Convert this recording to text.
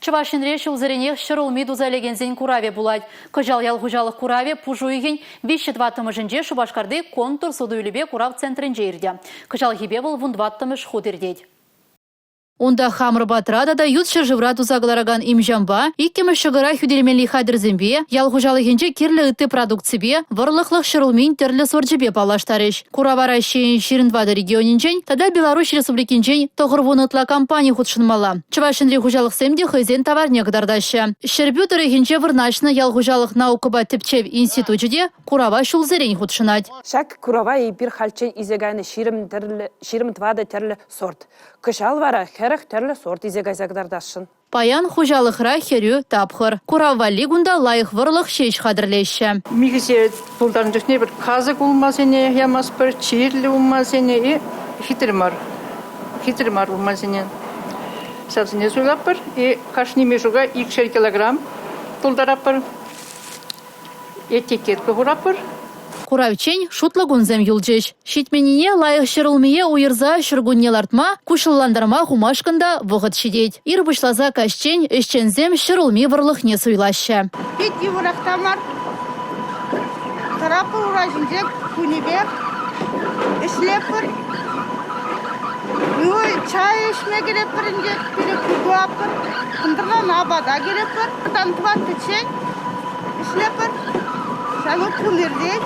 Чувашинре шулзеренех шырылми дузалегензен кураве булать. Кыжал ялгужалық кураве пужуйген 5-20 жинже Шубашкарды контур судуйлебе курав центрінже ирде. Кыжал хибе был вундваттымыш худырдеть. Онда хамыр батрада да ютшы живра тузаглараган имжамба, иккемі шығыра хүделменли хадырзімбе, ялғужалығынже керлі үтті продукцибе, варлықлық шырылмен терлі сорджебе палаштарыш. Куравара шейін Ширинвады регионинжен, тада Беларусь республикинжен тоғырвонытла компания худшынмала. Чувашинре хужалық сэмде хызен товарне қыдардашы. Шербютері хинже вырначны ялғужалық наукыба тіпчев институтжеде курава шулзерен худшынать. Шак курава и пир хальчен изегайны ширим твады терлі сорт. Кышал вара херах терлі сорт изегайзагдардашын. Паян хужалықра херю тапхыр. Курава лигунда лайық вырлық шеш қадырлеші. Мигізе бұлдарын жүхне бір қазық ұлмазене, ямас бір чирлі ұлмазене, и хитрмар ұлмазене. Сәлсіне сұйлап бір, и қашнеме жұға 2 килограмм бұлдарап бір, етекеткі құрап бір. Куравчен шутлыгунзем юлчеш. Шитменине лайық шырылмие уйырза шыргунне лартма, кушылландарма хумашкында вғыт шидеть. Ир бұшлаза кашчен ішчензем шырылми вырлықне суйлашы. Петь еврахтамар, тарапы уражынжек, күнебек, ішлепір. Чай ішме керепірінде, күгуапыр, күндірнан абада керепір. Тантыватты чен, ішлепір, сәні күлердей.